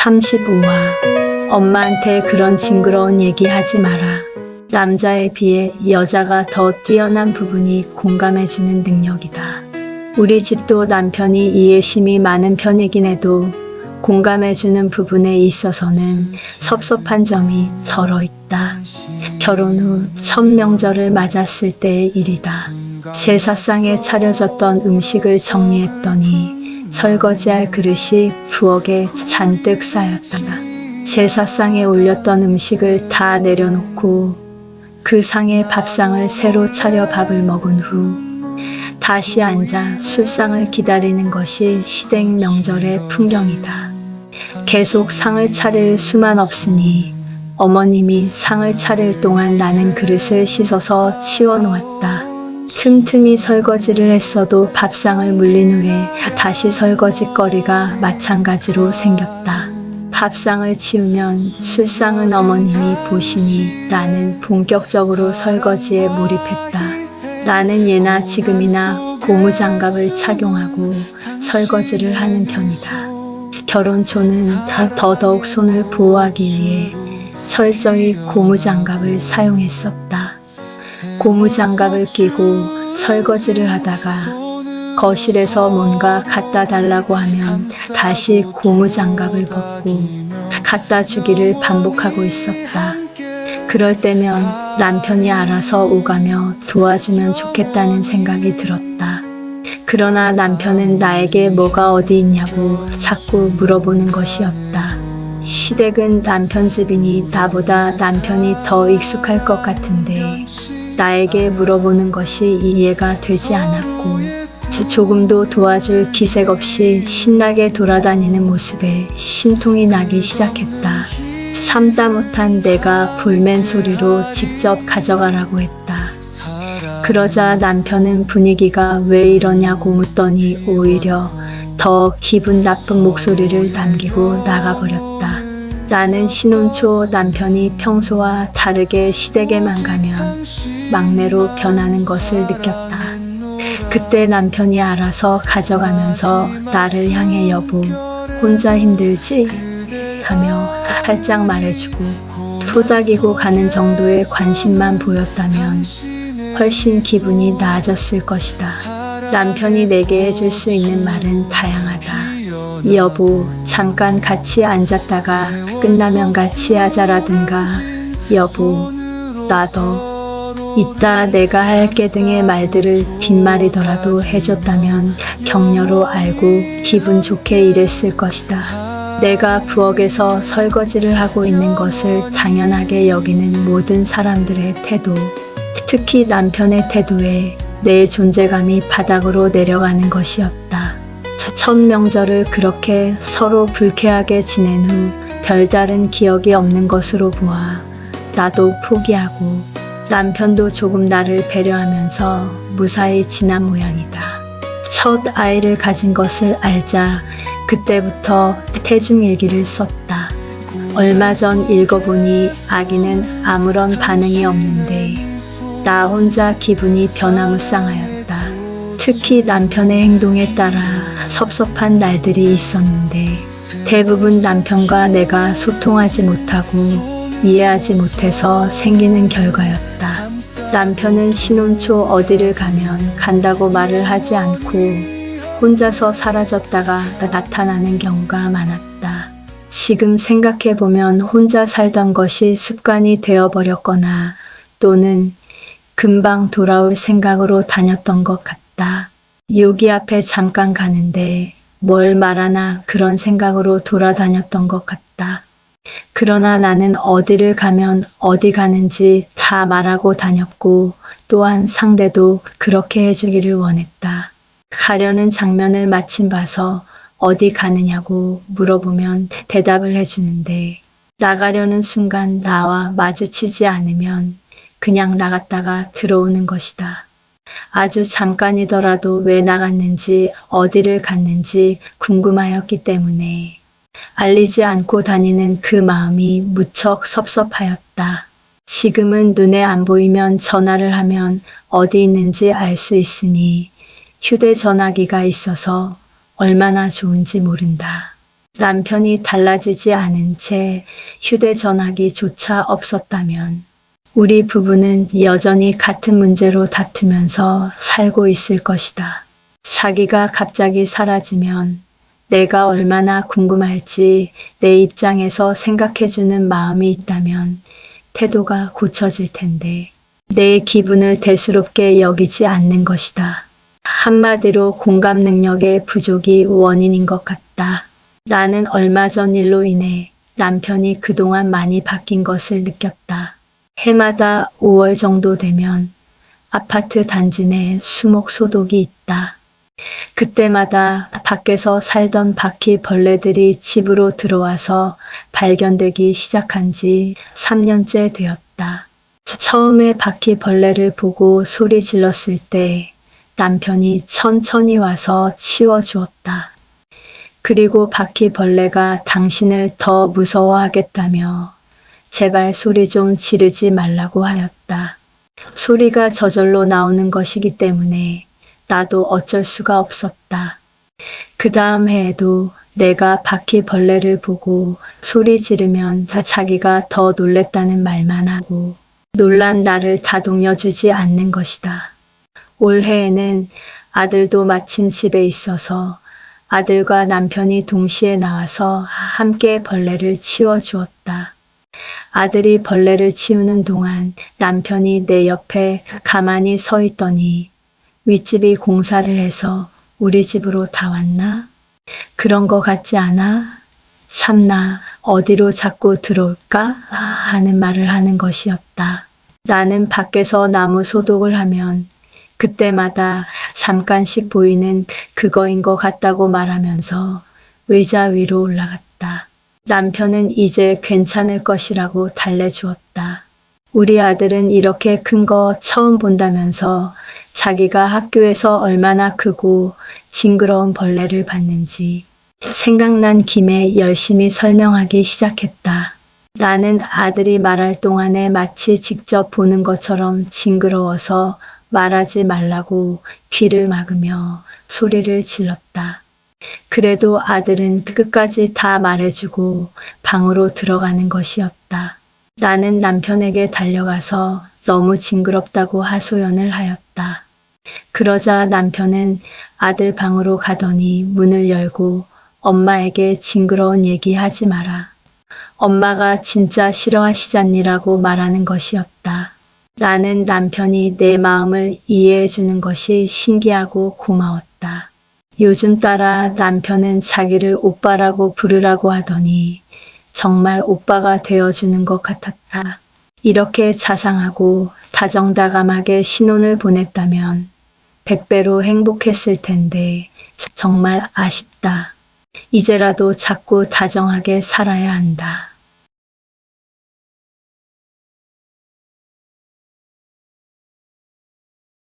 35화. 엄마한테 그런 징그러운 얘기 하지 마라. 남자에 비해 여자가 더 뛰어난 부분이 공감해주는 능력이다. 우리 집도 남편이 이해심이 많은 편이긴 해도 공감해주는 부분에 있어서는 섭섭한 점이 덜어 있다. 결혼 후 첫 명절을 맞았을 때의 일이다. 제사상에 차려졌던 음식을 정리했더니 설거지할 그릇이 부엌에 잔뜩 쌓였다. 제사상에 올렸던 음식을 다 내려놓고 그 상에 밥상을 새로 차려 밥을 먹은 후 다시 앉아 술상을 기다리는 것이 시댁 명절의 풍경이다. 계속 상을 차릴 수만 없으니 어머님이 상을 차릴 동안 나는 그릇을 씻어서 치워놓았다. 틈틈이 설거지를 했어도 밥상을 물린 후에 다시 설거지거리가 마찬가지로 생겼다. 밥상을 치우면 술상은 어머님이 보시니 나는 본격적으로 설거지에 몰입했다. 나는 예나 지금이나 고무장갑을 착용하고 설거지를 하는 편이다. 결혼 초는 더더욱 손을 보호하기 위해 철저히 고무장갑을 사용했었다. 고무장갑을 끼고 설거지를 하다가 거실에서 뭔가 갖다 달라고 하면 다시 고무장갑을 벗고 갖다 주기를 반복하고 있었다. 그럴 때면 남편이 알아서 오가며 도와주면 좋겠다는 생각이 들었다. 그러나 남편은 나에게 뭐가 어디 있냐고 자꾸 물어보는 것이었다. 시댁은 남편 집이니 나보다 남편이 더 익숙할 것 같은데 나에게 물어보는 것이 이해가 되지 않았고 조금도 도와줄 기색 없이 신나게 돌아다니는 모습에 심통이 나기 시작했다. 참다 못한 내가 볼멘 소리로 직접 가져가라고 했다. 그러자 남편은 분위기가 왜 이러냐고 묻더니 오히려 더 기분 나쁜 목소리를 남기고 나가버렸다. 나는 신혼 초 남편이 평소와 다르게 시댁에만 가면 막내로 변하는 것을 느꼈다. 그때 남편이 알아서 가져가면서 나를 향해 여보, 혼자 힘들지? 하며 살짝 말해주고 토닥이고 가는 정도의 관심만 보였다면 훨씬 기분이 나아졌을 것이다. 남편이 내게 해줄 수 있는 말은 다양하다. 여보, 잠깐 같이 앉았다가 끝나면 같이 하자라든가 여보, 나도 이따 내가 할게 등의 말들을 빈말이더라도 해줬다면 격려로 알고 기분 좋게 일했을 것이다. 내가 부엌에서 설거지를 하고 있는 것을 당연하게 여기는 모든 사람들의 태도, 특히 남편의 태도에 내 존재감이 바닥으로 내려가는 것이었다. 첫 명절을 그렇게 서로 불쾌하게 지낸 후 별다른 기억이 없는 것으로 보아 나도 포기하고 남편도 조금 나를 배려하면서 무사히 지난 모양이다. 첫 아이를 가진 것을 알자 그때부터 태중일기를 썼다. 얼마 전 읽어보니 아기는 아무런 반응이 없는데 나 혼자 기분이 변화무쌍하였다. 특히 남편의 행동에 따라 섭섭한 날들이 있었는데 대부분 남편과 내가 소통하지 못하고 이해하지 못해서 생기는 결과였다. 남편은 신혼 초 어디를 가면 간다고 말을 하지 않고 혼자서 사라졌다가 나타나는 경우가 많았다. 지금 생각해보면 혼자 살던 것이 습관이 되어버렸거나 또는 금방 돌아올 생각으로 다녔던 것 같다. 여기 앞에 잠깐 가는데 뭘 말하나 그런 생각으로 돌아다녔던 것 같다. 그러나 나는 어디를 가면 어디 가는지 다 말하고 다녔고 또한 상대도 그렇게 해주기를 원했다. 가려는 장면을 마침 봐서 어디 가느냐고 물어보면 대답을 해주는데 나가려는 순간 나와 마주치지 않으면 그냥 나갔다가 들어오는 것이다. 아주 잠깐이더라도 왜 나갔는지 어디를 갔는지 궁금하였기 때문에 알리지 않고 다니는 그 마음이 무척 섭섭하였다. 지금은 눈에 안 보이면 전화를 하면 어디 있는지 알 수 있으니 휴대전화기가 있어서 얼마나 좋은지 모른다. 남편이 달라지지 않은 채 휴대전화기조차 없었다면 우리 부부는 여전히 같은 문제로 다투면서 살고 있을 것이다. 자기가 갑자기 사라지면 내가 얼마나 궁금할지 내 입장에서 생각해주는 마음이 있다면 태도가 고쳐질 텐데 내 기분을 대수롭게 여기지 않는 것이다. 한마디로 공감 능력의 부족이 원인인 것 같다. 나는 얼마 전 일로 인해 남편이 그동안 많이 바뀐 것을 느꼈다. 해마다 5월 정도 되면 아파트 단지 내 수목 소독이 있다. 그때마다 밖에서 살던 바퀴벌레들이 집으로 들어와서 발견되기 시작한 지 3년째 되었다. 처음에 바퀴벌레를 보고 소리 질렀을 때 남편이 천천히 와서 치워주었다. 그리고 바퀴벌레가 당신을 더 무서워하겠다며 제발 소리 좀 지르지 말라고 하였다. 소리가 저절로 나오는 것이기 때문에 나도 어쩔 수가 없었다. 그 다음 해에도 내가 바퀴벌레를 보고 소리 지르면 자기가 더 놀랬다는 말만 하고 놀란 나를 다독여주지 않는 것이다. 올해에는 아들도 마침 집에 있어서 아들과 남편이 동시에 나와서 함께 벌레를 치워주었다. 아들이 벌레를 치우는 동안 남편이 내 옆에 가만히 서 있더니 윗집이 공사를 해서 우리 집으로 다 왔나? 그런 거 같지 않아? 참나 어디로 자꾸 들어올까? 하는 말을 하는 것이었다. 나는 밖에서 나무 소독을 하면 그때마다 잠깐씩 보이는 그거인 것 같다고 말하면서 의자 위로 올라갔다. 남편은 이제 괜찮을 것이라고 달래주었다. 우리 아들은 이렇게 큰 거 처음 본다면서 자기가 학교에서 얼마나 크고 징그러운 벌레를 봤는지 생각난 김에 열심히 설명하기 시작했다. 나는 아들이 말할 동안에 마치 직접 보는 것처럼 징그러워서 말하지 말라고 귀를 막으며 소리를 질렀다. 그래도 아들은 끝까지 다 말해주고 방으로 들어가는 것이었다. 나는 남편에게 달려가서 너무 징그럽다고 하소연을 하였다. 그러자 남편은 아들 방으로 가더니 문을 열고 엄마에게 징그러운 얘기 하지 마라. 엄마가 진짜 싫어하시잖니라고 말하는 것이었다. 나는 남편이 내 마음을 이해해 주는 것이 신기하고 고마웠다. 요즘 따라 남편은 자기를 오빠라고 부르라고 하더니 정말 오빠가 되어주는 것 같았다. 이렇게 자상하고 다정다감하게 신혼을 보냈다면 100배로 행복했을 텐데 정말 아쉽다. 이제라도 자꾸 다정하게 살아야 한다.